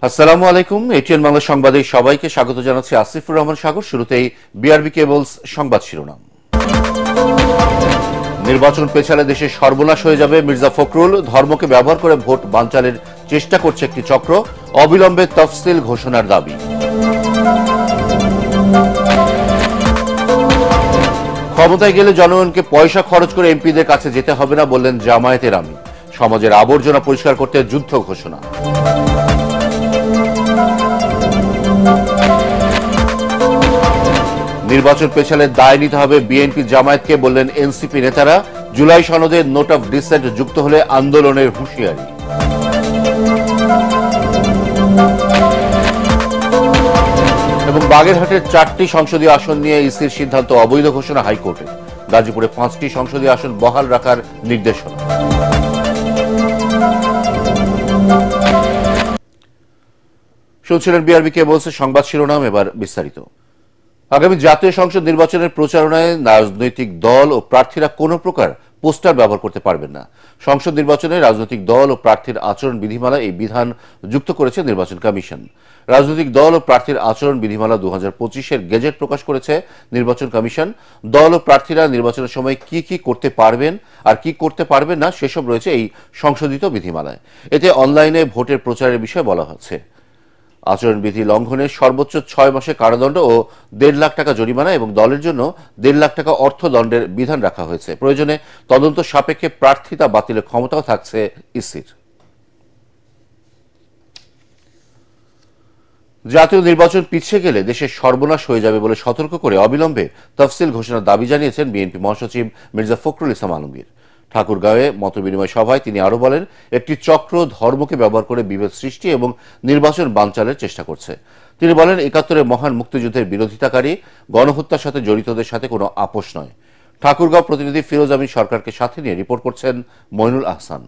আসসালামু আলাইকুম। এটিএন বাংলা সংবাদে সবাইকে স্বাগত জানাচ্ছি আসিফুর রহমান সাগর। শুরুতেই বিআরবি কেবলস সংবাদ শিরোনাম। নির্বাচন পেছালে দেশে সর্বনাশ হয়ে যাবে, মির্জা ফখরুল। ধর্মকে ব্যবহার করে ভোট বানচালের চেষ্টা করছে একটি চক্র, অবিলম্বে তফসিল ঘোষণার দাবি। ক্ষমতায় গেলে জনগণকে পয়সা খরচ করে এমপিদের কাছে যেতে হবে না, বললেন জামায়াতের আমির। সমাজের আবর্জনা পরিষ্কার করতে যুদ্ধ ঘোষণা। নির্বাচন পেছালে দায় নিতে হবে বিএনপি জামায়াতকে, বললেন এনসিপি নেতারা। জুলাই সনদে নোট অফ ডিসেন্ট যুক্ত হলে আন্দোলনের হুঁশিয়ারি। এবং বাগেরহাটের 4টি সংসদীয় আসন নিয়ে ইসির সিদ্ধান্ত অবৈধ ঘোষণা হাইকোর্টে। গাজীপুরে 5টি সংসদীয় আসন বহাল রাখার নির্দেশনা। শুনছিলেন বিআরবি কেবলসের সংবাদ শিরোনাম, এবার বিস্তারিত। আগামী জাতীয় সংসদ নির্বাচনের প্রচারণায় রাজনৈতিক দল ও প্রার্থীরা কোনো প্রকার পোস্টার ব্যবহার করতে পারবেন না। সংসদ নির্বাচনে রাজনৈতিক দল ও প্রার্থীর আচরণ বিধিমালা এই বিধান যুক্ত করেছে নির্বাচন কমিশন। রাজনৈতিক দল ও প্রার্থীর আচরণ বিধিমালা 2025-এর গেজেট প্রকাশ করেছে নির্বাচন কমিশন। দল ও প্রার্থীরা নির্বাচনের সময় কি কি করতে পারবেন আর কি করতে পারবেন না সেসব রয়েছে এই সংশোধিত বিধিমালায়। এতে অনলাইনে ভোটের প্রচারের বিষয়ে বলা হচ্ছে। আচরণবিধি লঙ্ঘনের সর্বোচ্চ 6 মাসে কারাদণ্ড ও 1.5 লাখ টাকা জরিমানা এবং দলের জন্য 1.5 লাখ টাকা অর্থদণ্ডের বিধান রাখা হয়েছে। প্রয়োজনে তদন্ত সাপেক্ষে প্রার্থিতা বাতিলের ক্ষমতাও থাকছে ইসির। জাতীয় নির্বাচন পিছিয়ে গেলে দেশের সর্বনাশ হয়ে যাবে বলে সতর্ক করে অবিলম্বে তফসিল ঘোষণার দাবি জানিয়েছেন বিএনপি মহাসচিব মির্জা ফখরুল ইসলাম আলমগীর। ঠাকুরগাঁওয়ে মতবিনিময় সভায় তিনি আরো বলেন, একটি চক্র ধর্মকে ব্যবহার করে বিভেদ সৃষ্টি এবং নির্বাচন বানচালের চেষ্টা করছে। তিনি বলেন, 71-এর মহান মুক্তিযুদ্ধের বিরোধিতাকারী গণহত্যার সাথে জড়িতদের সাথে কোনো আপোষ নয়। ঠাকুরগাঁও প্রতিনিধি ফিরোজ আমিন সরকারকে সাথে নিয়ে রিপোর্ট করছেন মইনুল আহসান।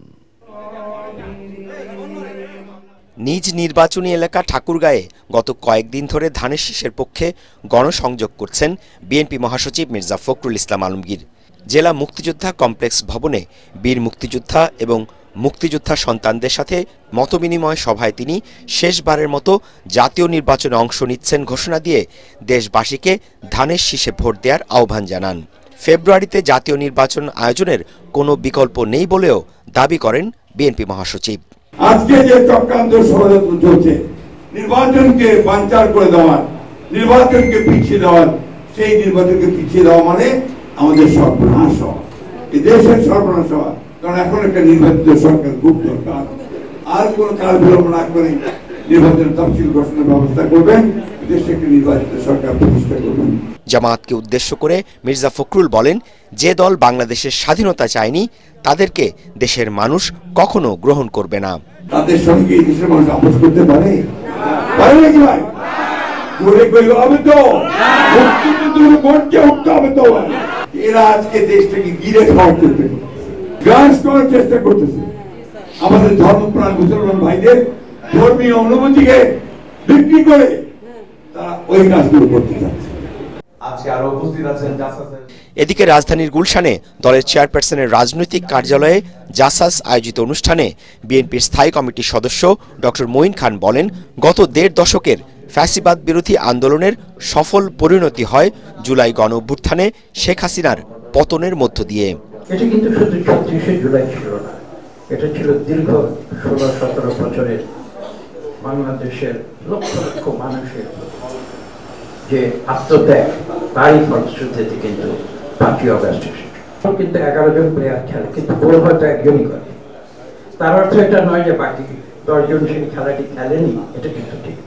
নিজ নির্বাচনী এলাকা ঠাকুরগাঁয়ে গত কয়েকদিন ধরে ধানের শীষের পক্ষে গণসংযোগ করছেন বিএনপি মহাসচিব মির্জা ফখরুল ইসলাম আলমগীর। জেলা মুক্তিযোদ্ধা কমপ্লেক্স ভবনে বীর মুক্তিযোদ্ধা এবং মুক্তিযোদ্ধা সন্তানদের সাথে মতবিনিময় সভায় তিনি শেষবারের মতো জাতীয় নির্বাচনে অংশ নিচ্ছেন ঘোষণা দিয়ে দেশবাসীকে ধানের শীষে ভোট দেওয়ার আহ্বান জানান। ফেব্রুয়ারিতে জাতীয় নির্বাচন আয়োজনের কোনো বিকল্প নেই বলেও দাবি করেন বিএনপি মহাসচিব। আজকে যে চক্রান্ত ষড়যন্ত্র চলছে, নির্বাচনকে বানচাল করে দেওয়ার, নির্বাচনকে পিছিয়ে দেওয়ার, সেই নির্বাচনকে পিছিয়ে দেওয়া মানে আমাদের সর্বনাশ হওয়া, এই দেশের সর্বনাশ হওয়া। কারণ এখন একটা নির্বাচিত সরকার খুব দরকার। আর কোন কাল বিলম্ব না করে নির্বাচনের তফসিল ঘোষণার ব্যবস্থা করবেন, দেশে একটি নির্বাচিত সরকার প্রতিষ্ঠা করবেন। জামায়াতকে উদ্দেশ্য করে মির্জা ফখরুল বলেন, যে দল বাংলাদেশের স্বাধীনতা চায়নি তাদেরকে দেশের মানুষ কখনো গ্রহণ করবে না। তাদের সঙ্গে এই দেশের মানুষ আপোষ করতে পারে নাকি ভাই? জোরে কইলে হবে তো, উঠতে হবে তো। এরা আজকে দেশটাকে গিরে খাওয়ার চেষ্টা করছে, গ্রাস করার চেষ্টা করতেছে। আমাদের ধর্মপ্রাণ মুসলমান ভাইদের ধর্মীয় অনুভূতিকে বিক্রি করে তারা ওই কাজগুলো করতে চাচ্ছে। এদিকে রাজধানীর গুলশানে দলের চেয়ারপারসনের রাজনৈতিক কার্যালয়ে জাসাস আয়োজিত অনুষ্ঠানে বিএনপির স্থায়ী কমিটির সদস্য ডক্টর মঈন খান বলেন, গত 1.5 দশকের ফ্যাসিবাদ বিরোধী আন্দোলনের সফল পরিণতি হয় জুলাই গণ অভ্যুত্থানে শেখ হাসিনার পতনের মধ্য দিয়ে। এটা কিন্তু শুধু 36শে জুলাই ছিল না, এটা ছিল দীর্ঘ 16-17 বছরের বাংলাদেশের লক্ষ লক্ষ মানুষের যে আত্মত্যাগ, তারই ফলশ্রুতিতে কিন্তু 5ই অগস্ট কিন্তু 11 জন প্লেয়ার খেলে, কিন্তু বড় হয়তো একজনই করে। তার অর্থ এটা নয় যে বাকি 10 জন সেই খেলাটি খেলেনি, এটা কিন্তু ঠিক।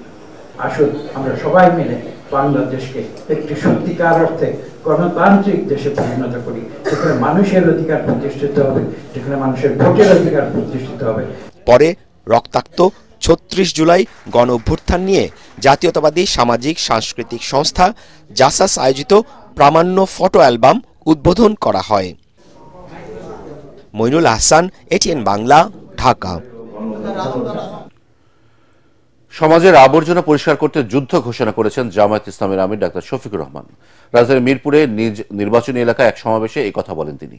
আসুন আমরা সবাই মিলে বাংলাদেশকে একটি সত্যিকার অর্থে গণতান্ত্রিক দেশে পরিণত করি, যেখানে মানুষের অধিকার প্রতিষ্ঠিত হবে, যেখানে মানুষের ভোটের অধিকার প্রতিষ্ঠিত হবে। পরে রক্তাক্ত 36 জুলাই গণ অভ্যুত্থান নিয়ে জাতীয়তাবাদী সামাজিক সাংস্কৃতিক সংস্থা জাসাস আয়োজিত প্রামাণ্য ফটো অ্যালবাম উদ্বোধন করা হয়। মইনুল আহসান, এটিএন বাংলা, ঢাকা। সমাজের আবর্জনা পরিষ্কার করতে যুদ্ধ ঘোষণা করেছেন জামায়াত ইসলামের আমির ডাক্তার শফিকুর রহমান। রাজধানীর মিরপুরে নিজ নির্বাচনী এলাকায় এক সমাবেশে এই কথা বলেন তিনি।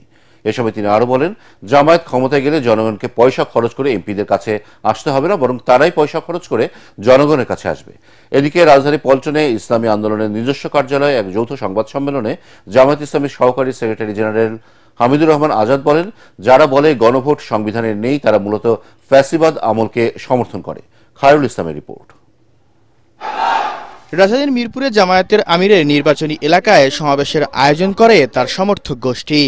এ সময় তিনি আরো বলেন, জামায়াত ক্ষমতায় গেলে জনগণকে পয়সা খরচ করে এমপিদের কাছে আসতে হবে না, বরং তারাই পয়সা খরচ করে জনগণের কাছে আসবে। এদিকে রাজধানী পল্টনে ইসলামী আন্দোলনের নিজস্ব কার্যালয়ে এক যৌথ সংবাদ সম্মেলনে জামায়াত ইসলামীর সহকারী সেক্রেটারি জেনারেল হামিদুর রহমান আজাদ বলেন, যারা বলে গণভোট সংবিধানের নেই তারা মূলত ফ্যাসিবাদ আমলকে সমর্থন করে। খায়রুল ইসলামের রিপোর্ট। রাজধানীর মিরপুরে জামায়াতের আমিরের নির্বাচনী এলাকায় সমাবেশের আয়োজন করে তার সমর্থক গোষ্ঠী।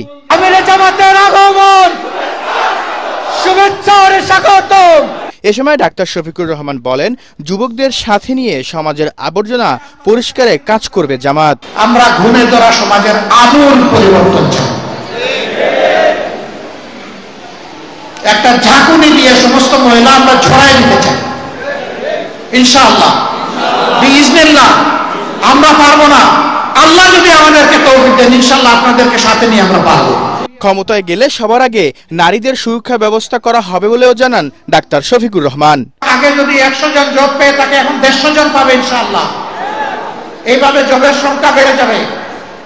এ সময় ডাক্তার শফিকুর রহমান বলেন, যুবকদের সাথে নিয়ে সমাজের আবর্জনা পরিষ্কারে কাজ করবে জামাত। আমরা ঘুমে ধরা সমাজের আমূল পরিবর্তন চাই। একটা ঝাঁকুনি দিয়ে সমস্ত মহিলা আমরা ছড়াই দিতে চাই ইনশাআল্লাহ, বিইজনিল্লাহ। আমরা পারবো না, আল্লাহ যদি আমাদেরকে তৌফিক দেন ইনশাআল্লাহ আপনাদেরকে সাথে নিয়ে আমরা পারবো। ক্ষমতায় গেলে সবার আগে নারীদের সুরক্ষা ব্যবস্থা করা হবে বলেও জানান ডাক্তার শফিকুর রহমান। আগে যদি 100 জন জব পেয়ে থাকে এখন 150 জন পাবে ইনশাআল্লাহ। এইভাবে জবের সংখ্যা বেড়ে যাবে,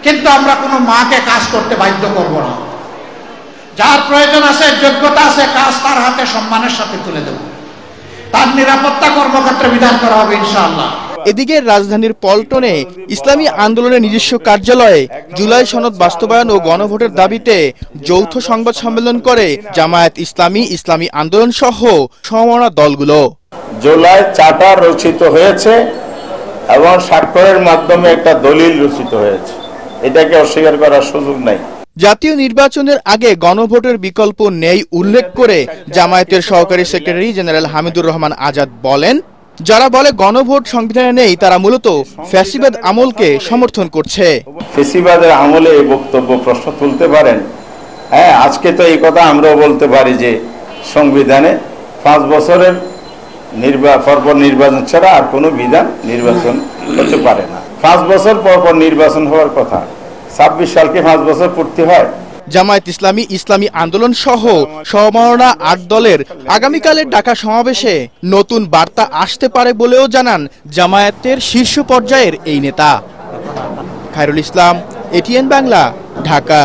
কিন্তু আমরা কোনো মাকে কাজ করতে বাধ্য করব না। যার প্রয়োজন আছে, যোগ্যতা আছে, কাজ তার হাতে সম্মানের সাথে তুলে দেব। তার নিরাপত্তা কর্মক্ষেত্রে বিধান করা হবে ইনশাআল্লাহ। এদিকে রাজধানীর পল্টনে ইসলামী আন্দোলনের নিজস্ব কার্যালয়ে জুলাই সনদ বাস্তবায়ন ও গণভোটের দাবিতে যৌথ সংবাদ সম্মেলন করে জামায়াত ইসলামী, ইসলামী আন্দোলন সহ সমমনা দলগুলো। জুলাই চার্টার রচিত হয়েছে এবং স্বাক্ষরের মাধ্যমে একটা দলিল রচিত হয়েছে, এটাকে অস্বীকার করার সুযোগ নাই। জাতীয় নির্বাচনের আগে গণভোটের বিকল্প নেই উল্লেখ করে জামায়াতের সহকারী সেক্রেটারি জেনারেল হামিদুর রহমান আজাদ বলেন, যারা বলে গণভোট সংবিধানে নেই তারা মূলত ফ্যাসিবাদ আমলকে সমর্থন করছে। ফ্যাসিবাদের আমলে এই বক্তব্য প্রশ্ন তুলতে পারেন? হ্যাঁ, আজকে তো এই কথা আমরাও বলতে পারি যে সংবিধানে 5 বছরের পরপর নির্বাচন ছাড়া আর কোনো বিধান নির্বাচন হতে পারে না। 5 বছর পরপর নির্বাচন হওয়ার কথা, 26 সালকে 5 বছর পূর্তি হয়। জামায়াত ইসলামী, ইসলামী আন্দোলন সহ সমমনা 8 দলের আগামীকালের ঢাকা সমাবেশে নতুন বার্তা আসতে পারে বলেও জানান জামায়াতের শীর্ষ পর্যায়ের এই নেতা। খায়রুল ইসলাম, এটিএন বাংলা, ঢাকা।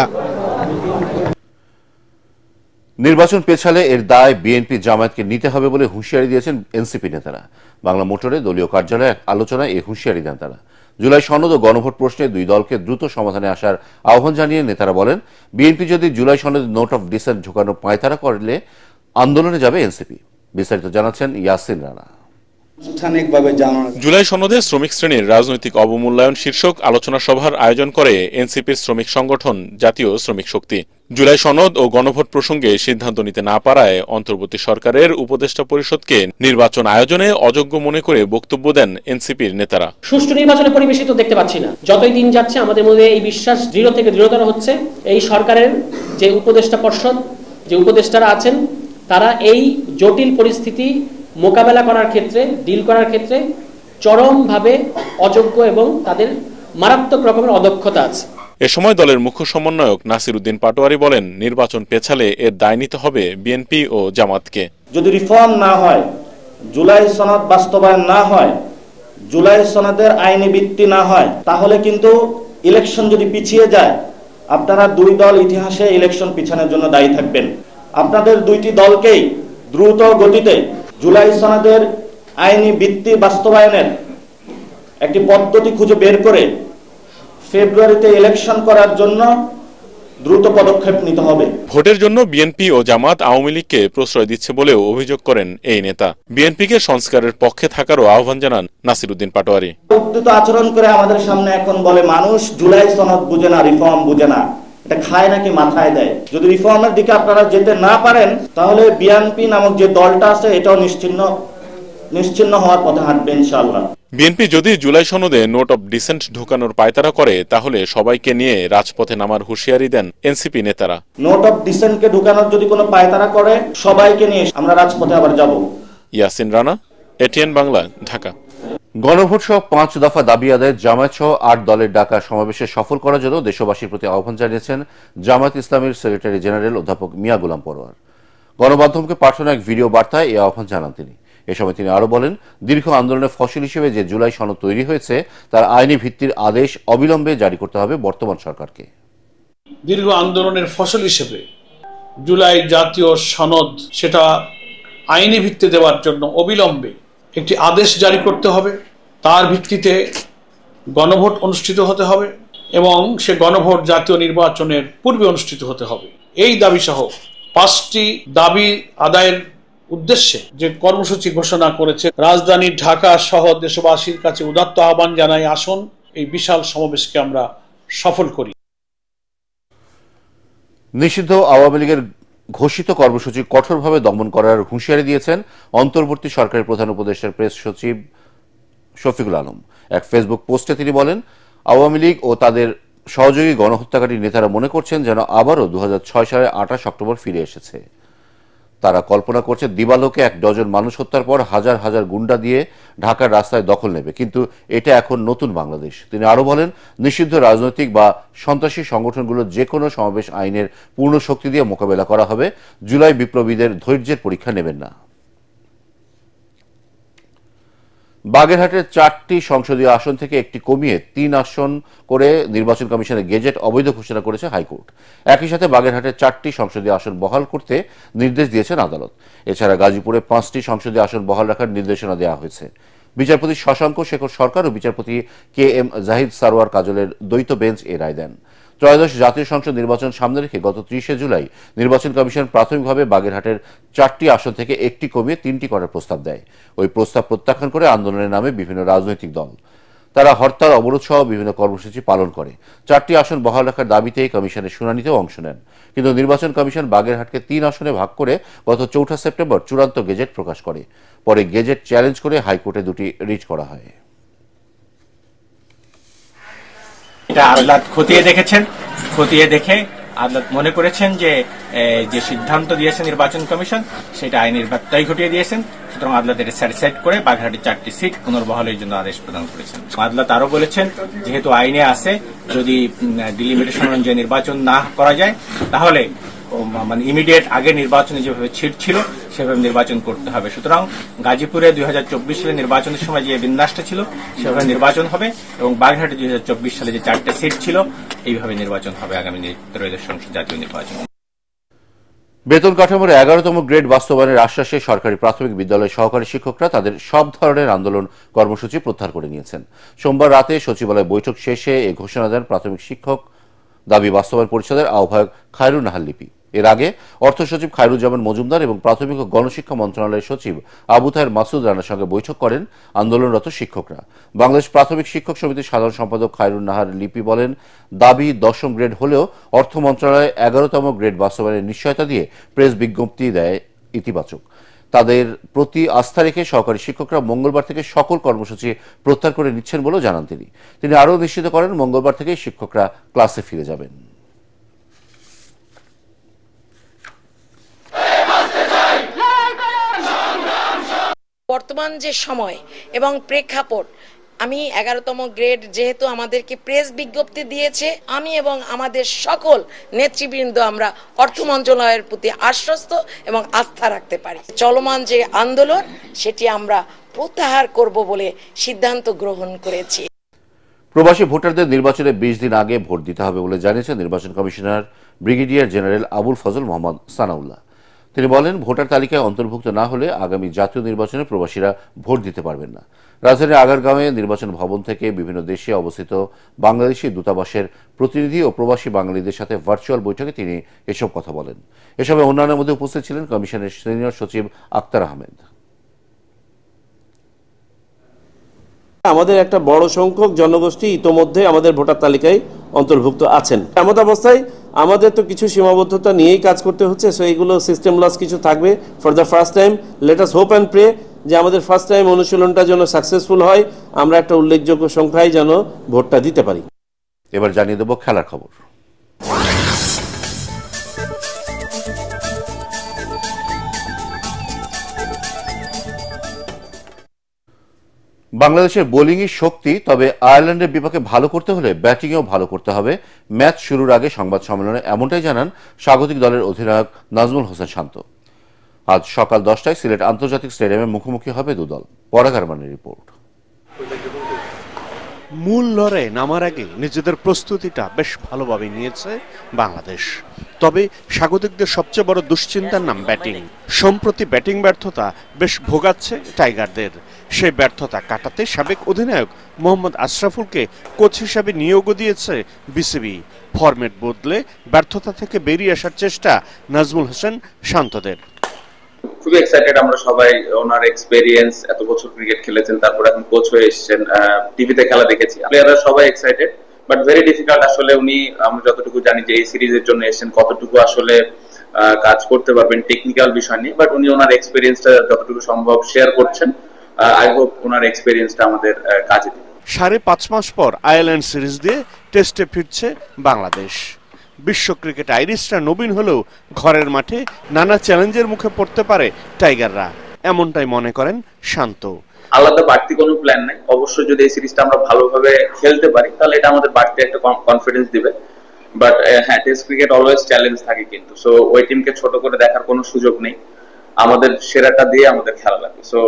নির্বাচন পেছালে এর দায় বিএনপি জামায়াতকে নিতে হবে বলে হুঁশিয়ারি দিয়েছেন এনসিপি নেতারা। বাংলা মোটরে দলীয় কার্যালয়ে এক আলোচনায় এই হুঁশিয়ারি দেন তারা। জুলাই সনদ ও গণভোট প্রশ্নে দুই দলকে দ্রুত সমাধানে আসার আহ্বান জানিয়ে নেতারা বলেন, বিএনপি যদি জুলাই সনদে নোট অফ ডিসেন্ট ঢোকানো পায়তারা করলে আন্দোলনে যাবে এনসিপি। বিস্তারিত জানাচ্ছেন ইয়াসিন রানা। জুলাই সনদে শ্রমিক শ্রেণীর রাজনৈতিক অবমূল্যায়ন শীর্ষক আলোচনা সভার আয়োজন করে এনসিপির শ্রমিক সংগঠন জাতীয় শ্রমিক শক্তি। জুলাই সনদ ও গণভোট প্রসঙ্গে সিদ্ধান্ত নিতে না পারায় অন্তর্বর্তী সরকারের উপদেষ্টা পরিষদকে নির্বাচন আয়োজনে অযোগ্য মনে করে বক্তব্য দেন এনসিপির নেতারা। সুষ্ঠু নির্বাচনের পরিবেশই তো দেখতে পাচ্ছি না। যতই দিন যাচ্ছে আমাদের মধ্যে এই বিশ্বাস দৃঢ় থেকে দৃঢ়তর হচ্ছে, এই সরকারের যে উপদেষ্টা পরিষদ, যে উপদেষ্টারা আছেন, তারা এই জটিল পরিস্থিতি মোকাবেলা করার ক্ষেত্রে, ডিল করার ক্ষেত্রে চরমভাবে অযোগ্য এবং তাদের মারাত্মক রকমের অদক্ষতা আছে। এ সময় দলের মুখ্য সমন্বয়ক নাসির উদ্দিন পাটোয়ারি বলেন, নির্বাচন পেছালে এর দায় নিতে হবে বিএনপি ও জামাতকে। যদি রিফর্ম না হয়, জুলাই সনদ বাস্তবায়ন না হয়, জুলাই সনদের আইনি ভিত্তি না হয়, তাহলে কিন্তু ইলেকশন যদি পিছিয়ে যায়, আপনারা দুই দল ইতিহাসে ইলেকশন পিছানোর জন্য দায়ী থাকবেন। আপনাদের দুইটি দলকেই দ্রুত গতিতে জুলাই সনদের আইনি ভিত্তি বাস্তবায়নের একটি পদ্ধতি খুঁজে বের করে ফেব্রুয়ারিতে ইলেকশন করার জন্য দ্রুত পদক্ষেপ নিতে হবে। ভোটের জন্য বিএনপি ও জামাত আওয়ামী লীগকে প্রশ্রয় দিচ্ছে বলেও অভিযোগ করেন এই নেতা। বিএনপিকে সংস্কারের পক্ষে থাকারও আহ্বান জানান নাসির উদ্দিন পাটোয়ারি। উদ্ধত আচরণ করে আমাদের সামনে এখন বলে মানুষ জুলাই সনদ বুঝে না, রিফর্ম বুঝে না, এটা খায় নাকি মাথায় দেয়। যদি রিফর্মের দিকে আপনারা যেতে না পারেন, তাহলে বিএনপি নামক যে দলটা আছে এটাও নিশ্চিহ্ন হওয়ার পথে হাঁটবে ইনশাআল্লাহ। বিএনপি যদি জুলাই সনদে নোট অফ ডিসেন্ট ঢোকানোর পায়তারা করে, তাহলে সবাইকে নিয়ে রাজপথে নামার হুঁশিয়ারি দেন এনসিপি নেতারা। নোট অফ ডিসেন্টকে ঢোকানোর যদি কোনো পায়তারা করে, সবাইকে নিয়ে আমরা রাজপথে আবার যাব। ইয়াসিন রানা, এটিএন বাংলা, ঢাকা। গণভোট সহ 5 দফা দাবি আদায়ে জামায়াত সহ 8 দলের ডাকা সমাবেশে সফল করার জন্য দেশবাসীর প্রতি আহ্বান জানিয়েছেন জামায়াত ইসলামীর সেক্রেটারি জেনারেল অধ্যাপক মিয়া গোলাম পরোয়ার। গণমাধ্যমকে পাঠানো এক ভিডিও বার্তায় এই আহ্বান জানান তিনি। এ সময় তিনি আরো বলেন, দীর্ঘ আন্দোলনের ফসল হিসেবে যে জুলাই সনদ তৈরি হয়েছে তার আইনি ভিত্তির আদেশ অবিলম্বে জারি করতে হবে বর্তমান সরকারকে। দীর্ঘ আন্দোলনের ফসল হিসেবে জুলাই জাতীয় সনদ সেটা আইনি ভিত্তি দেওয়ার জন্য অবিলম্বে একটি আদেশ জারি করতে হবে, তার ভিত্তিতে গণভোট অনুষ্ঠিত হতে হবে এবং সে গণভোট জাতীয় নির্বাচনের পূর্বে অনুষ্ঠিত হতে হবে। এই দাবি সহ 5টি দাবি আদায়ের উদ্দেশ্যে যে কর্মসূচি ঘোষণা করেছে, রাজধানী ঢাকা সহ দেশবাসীর কাছে উদাত্ত আহ্বান জানাই, আসুন এই বিশাল সমাবেশকে আমরা সফল করি। নিষিদ্ধ আওয়ামী লীগের ঘোষিত কর্মসূচি কঠোরভাবে দমন করার হুঁশিয়ারি দিয়েছেন অন্তর্বর্তী সরকারের প্রধান উপদেষ্টার প্রেস সচিব শফিকুল আলম। এক ফেসবুক পোস্টে তিনি বলেন, আওয়ামী লীগ ও তাদের সহযোগী গণহত্যাকারী নেতারা মনে করছেন যেন আবারও 2006 সালের 28 অক্টোবর ফিরে এসেছে। তারা কল্পনা করছে দিবালোকে 1 ডজন মানুষ হত্যার পর হাজার হাজার গুন্ডা দিয়ে ঢাকার রাস্তায় দখল নেবে, কিন্তু এটা এখন নতুন বাংলাদেশ। তিনি আরো বলেন, নিষিদ্ধ রাজনৈতিক বা সন্ত্রাসী সংগঠনগুলোর যে কোনো সমাবেশ আইনের পূর্ণ শক্তি দিয়ে মোকাবেলা করা হবে। জুলাই বিপ্লবীদের ধৈর্যের পরীক্ষা নেবেন না। বাগেরহাটের 4টি সংসদীয় আসন থেকে একটি কমিয়ে 3 আসন করে নির্বাচন কমিশনের গেজেট অবৈধ ঘোষণা করেছে হাইকোর্ট। একই সাথে বাগেরহাটের 4টি সংসদীয় আসন বহাল করতে নির্দেশ দিয়েছেন আদালত। এছাড়া গাজীপুরে 5টি সংসদীয় আসন বহাল রাখার নির্দেশনা দেওয়া হয়েছে। বিচারপতি শশাঙ্ক শেখর সরকার ও বিচারপতি KM জাহিদ সারোয়ার কাজলের দ্বৈত বেঞ্চ এ রায় দেন। ত্রয়োদশ জাতীয় সংসদ নির্বাচন সামনে রেখে গত 30 জুলাই নির্বাচন কমিশন প্রাথমিকভাবে বাগেরহাটের 4টি আসন থেকে একটি কমিয়ে 3টি করার প্রস্তাব দেয়। ওই প্রস্তাব প্রত্যাখ্যান করে আন্দোলনের নামে বিভিন্ন রাজনৈতিক দল তারা হরতাল, অবরোধ সহ বিভিন্ন কর্মসূচি পালন করে। 4টি আসন বহাল রাখার দাবিতে কমিশনের শুনানিতেও অংশ নেন, কিন্তু নির্বাচন কমিশন বাগেরহাটকে 3 আসনে ভাগ করে গত 4 সেপ্টেম্বর চূড়ান্ত গেজেট প্রকাশ করে। পরে গেজেট চ্যালেঞ্জ করে হাইকোর্টে 2টি রিট করা হয়। এটা আদালত খতিয়ে দেখেছেন, খতিয়ে দেখে আদালত মনে করেছেন যে সিদ্ধান্ত দিয়েছে নির্বাচন কমিশন সেটা আইনের ব্যত্যয় ঘটিয়ে দিয়েছেন। সুতরাং আদালত এটা স্যাটিসফাইড করে বাগেরহাটের 4টি সিট পুনর্বহালের জন্য আদেশ প্রদান করেছেন। আদালত আরো বলেছেন, যেহেতু আইনে আছে যদি ডিলিমিটেশন অনুযায়ী নির্বাচন না করা যায় তাহলে মানে ইমিডিয়েট আগে নির্বাচনে যেভাবে ছিট ছিল সেভাবে নির্বাচন করতে হবে। সুতরাং গাজীপুরে 2024 সালে নির্বাচনের সময় যে বিন্যাসটা ছিল সেভাবে নির্বাচন হবে এবং বাগেরহাটে 2024 সালে যে 4টা সিট ছিল এইভাবে নির্বাচন হবে আগামী ত্রয়োদশ সংসদ জাতীয় নির্বাচন। বেতন কাঠামোর 11তম গ্রেড বাস্তবায়নের আশ্বাসে সরকারি প্রাথমিক বিদ্যালয়ের সহকারী শিক্ষকরা তাদের সব ধরনের আন্দোলন কর্মসূচি প্রত্যাহার করে নিয়েছেন। সোমবার রাতে সচিবালয় বৈঠক শেষে এই ঘোষণা দেন প্রাথমিক শিক্ষক দাবি বাস্তবায়ন পরিষদের আহ্বায়ক খায়রুন নাহার লিপি। এর আগে অর্থ সচিব খায়রুজ্জামান মজুমদার এবং প্রাথমিক ও গণশিক্ষা মন্ত্রণালয়ের সচিব আবু তাহের মাসুদ রানার সঙ্গে বৈঠক করেন আন্দোলনরত শিক্ষকরা। বাংলাদেশ প্রাথমিক শিক্ষক সমিতির সাধারণ সম্পাদক খায়রুন নাহার লিপি বলেন, দাবি 10ম গ্রেড হলেও অর্থ মন্ত্রণালয় 11তম গ্রেড বাস্তবায়নের নিশ্চয়তা দিয়ে প্রেস বিজ্ঞপ্তি দেয় ইতিবাচক। তাদের প্রতি আস্থা রেখে সহকারী শিক্ষকরা মঙ্গলবার থেকে সকল কর্মসূচি প্রত্যাহার করে নিচ্ছেন বলেও জানান তিনি। তিনি আরও নিশ্চিত করেন, মঙ্গলবার থেকে শিক্ষকরা ক্লাসে ফিরে যাবেন। বর্তমান যে সময় এবং প্রেক্ষাপট, আমি 11তম গ্রেড যেহেতু আমাদেরকে প্রেস বিজ্ঞপ্তি দিয়েছে, আমি এবং আমাদের সকল নেতৃবৃন্দ আমরা অর্থ মন্ত্রণালয়ের প্রতি আশ্বস্ত এবং আস্থা রাখতে পারি। চলমান যে আন্দোলন সেটি আমরা প্রত্যাহার করব বলে সিদ্ধান্ত গ্রহণ করেছি। প্রবাসী ভোটারদের নির্বাচনে 20 দিন আগে ভোট দিতে হবে বলে জানিয়েছেন নির্বাচন commissioner brigadier general Abul Fazal Mohammad Sanaullah. তিনি বলেন, ভোটার তালিকায় অন্তর্ভুক্ত না হলে আগামী জাতীয় নির্বাচনে প্রবাসীরা ভোট দিতে পারবেন না। রাজধানীর আগারগাঁওয়ে নির্বাচন ভবন থেকে বিভিন্ন দেশে অবস্থিত বাংলাদেশি দূতাবাসের প্রতিনিধি ও প্রবাসী বাঙালিদের সাথে ভার্চুয়াল বৈঠকে তিনি এসব কথা বলেন। এসবে অন্যান্যের মধ্যে উপস্থিত ছিলেন কমিশনের সিনিয়র সচিব আক্তার আহমেদ। আমাদের একটা বড় সংখ্যক জনগোষ্ঠী ইতোমধ্যে আমাদের ভোটার তালিকায় অন্তর্ভুক্ত আছেন। এমন অবস্থায় আমাদের তো কিছু সীমাবদ্ধতা নিয়েই কাজ করতে হচ্ছে, সো এইগুলো সিস্টেম লস কিছু থাকবে। For the first time let us hope and pray যে আমাদের ফার্স্ট টাইম অনুশীলনটা যেন সাকসেসফুল হয়, আমরা একটা উল্লেখযোগ্য সংখ্যায় যেন ভোটটা দিতে পারি। এবার জানিয়ে দেব খেলার খবর। বাংলাদেশের বোলিংই শক্তি, তবে আয়ারল্যান্ডের বিপক্ষে ভালো করতে হলে ব্যাটিংয়েও ভালো করতে হবে। ম্যাচ শুরুর আগে সংবাদ সম্মেলনে এমনটাই জানান স্বাগতিক দলের অধিনায়ক নাজমুল হোসেন শান্ত। আজ সকাল 10টায় সিলেট আন্তর্জাতিক স্টেডিয়ামে মুখোমুখি হবে দুদল। পরাগ আরমানের রিপোর্ট। মূল লড়াইয়ে নামার আগে নিজেদের প্রস্তুতিটা বেশ ভালোভাবে নিয়েছে বাংলাদেশ। তবে স্বাগতিকদের সবচেয়ে বড় দুশ্চিন্তার নাম ব্যাটিং। সম্প্রতি ব্যাটিং ব্যর্থতা বেশ ভোগাচ্ছে টাইগারদের। সেই ব্যর্থতা কাটাতে সাবেক অধিনায়ক মোহাম্মদ আশরাফুলকে কোচ হিসাবে নিয়োগও দিয়েছে বিসিবি। ফরম্যাট বদলে ব্যর্থতা থেকে বেরিয়ে আসার চেষ্টা নাজমুল হোসেন শান্তদের। খুবই এক্সাইটেড আমরা সবাই, ওনার এক্সপেরিয়েন্স, এত বছর ক্রিকেট খেলেছেন, তারপর এখন কোচ হয়ে এসেছেন, টিভিতে খেলা দেখেছি, প্লেয়াররা সবাই এক্সাইটেড, বাট ভেরি ডিফিকাল্ট আসলে। উনি আমরা যতটুকু জানি যে এই সিরিজের জন্য এসেছেন, কতটুকু আসলে কাজ করতে পারবেন টেকনিক্যাল বিষয় নিয়ে, বাট উনি ওনার এক্সপেরিয়েন্সটা যতটুকু সম্ভব শেয়ার করছেন। আই হোপ ওনার এক্সপেরিয়েন্সটা আমাদের কাজে দিবে। 5.5 মাস পর আয়ারল্যান্ড সিরিজ দিয়ে টেস্টে ফিরছে বাংলাদেশ। বিশ্ব ক্রিকেট আইরিশরা নবীন হলেও ঘরের মাঠে নানা চ্যালেঞ্জের মুখে পড়তে পারে টাইগাররা, এমনটাই মনে করেন শান্ত। আলাদা বাড়তি কোনো প্ল্যান নাই, অবশ্যই যদি এই সিরিজটা আমরা ভালোভাবে খেলতে পারি তাহলে এটা আমাদের বাড়তি একটা কনফিডেন্স দিবে। বাট হ্যাঁ, টেস্ট ক্রিকেট অলওয়েজ চ্যালেঞ্জ থাকে, কিন্তু সো ওই টিমকে ছোট করে দেখার কোনো সুযোগ নেই। আমাদের সেরাটা দিয়ে আমাদের খেলা লাগবে। সো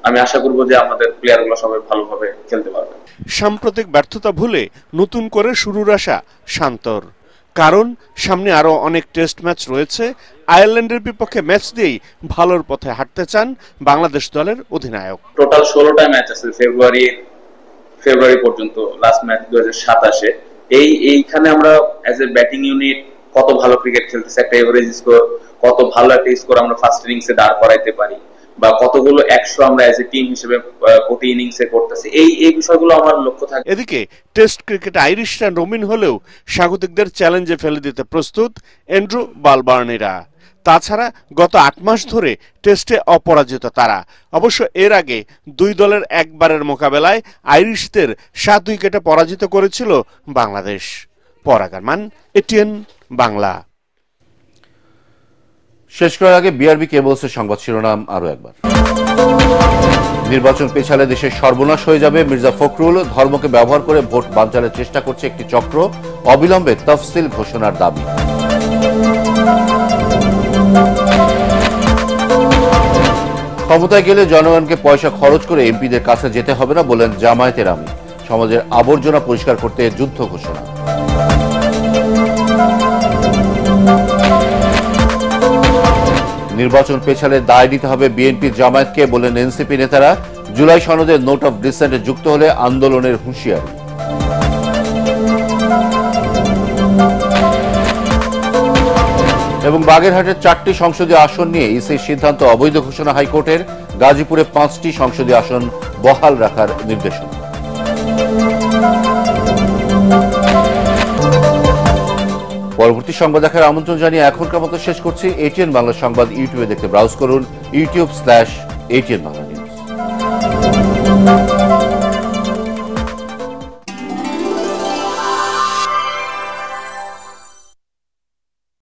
আমি আশা করবো যে আমাদের প্লেয়ারগুলো সবাই ভালোভাবে খেলতে পারবে। সাম্প্রতিক ব্যর্থতা ভুলে নতুন করে শুরুর আশা শান্তর, কারণ সামনে আরো অনেক টেস্ট ম্যাচ রয়েছে। আয়ারল্যান্ডের বিপক্ষে ম্যাচ দিয়েই ভালোর পথে হাঁটতে চান বাংলাদেশ দলের অধিনায়ক। টোটাল 16টা ম্যাচ আছে ফেব্রুয়ারি পর্যন্ত, লাস্ট ম্যাচ 2027-এ। এইখানে আমরা অ্যাজ এ ব্যাটিং ইউনিট কত ভালো ক্রিকেট খেলতেছে, একটা এভারেজ স্কোর, কত ভালো একটা স্কোর আমরা ফার্স্ট ইনিংসে দাঁড় করাইতে পারি, বা কতগুলো 100 আমরা অ্যাজ এ টিম হিসেবে প্রতি ইনিংসে করতেছি, এই বিষয়গুলো আমার লক্ষ্য থাকে। এদিকে টেস্ট ক্রিকেট আইরিশরা নবীন হলেও স্বাগতিকদের চ্যালেঞ্জে ফেলে দিতে প্রস্তুত অ্যান্ড্রু বালবার্নিরা। তাছাড়া গত 8 মাস ধরে টেস্টে অপরাজিত তারা। অবশ্য এর আগে দুই দলের একবারের মোকাবেলায় আইরিশদের 7 উইকেটে পরাজিত করেছিল বাংলাদেশ। পরাগ আরমান, এটিএন বাংলা। শেষ করার আগে বিআরবি কেবলসের সংবাদ শিরোনাম আরো একবার। নির্বাচন পেছালে দেশের সর্বনাশ হয়ে যাবে, মির্জা ফখরুল। ধর্মকে ব্যবহার করে ভোট বানচালের চেষ্টা করছে একটি চক্র, অবিলম্বে তফসিল ঘোষণার দাবি। ক্ষমতায় গেলে জনগণকে পয়সা খরচ করে এমপিদের কাছে যেতে হবে না, বলেন জামায়াতের আমির। সমাজের আবর্জনা পরিষ্কার করতে যুদ্ধ ঘোষণা। নির্বাচন পেছালে দায় নিতে হবে বিএনপি জামায়াতকে, বলেন এনসিপি নেতারা। জুলাই সনদের নোট অফ ডিসেন্টে যুক্ত হলে আন্দোলনের হুঁশিয়ারি। এবং বাগেরহাটের 4টি সংসদীয় আসন নিয়ে ইসির সিদ্ধান্ত অবৈধ ঘোষণা হাইকোর্টের। গাজীপুরে 5টি সংসদীয় আসন বহাল রাখার নির্দেশনা। পরবর্তী সংবাদ দেখার আমন্ত্রণ জানিয়ে এখনকার মতো শেষ করছি। এটিএন বাংলা সংবাদ ইউটিউবে দেখতে ব্রাউজ করুন youtube/ATN বাংলা।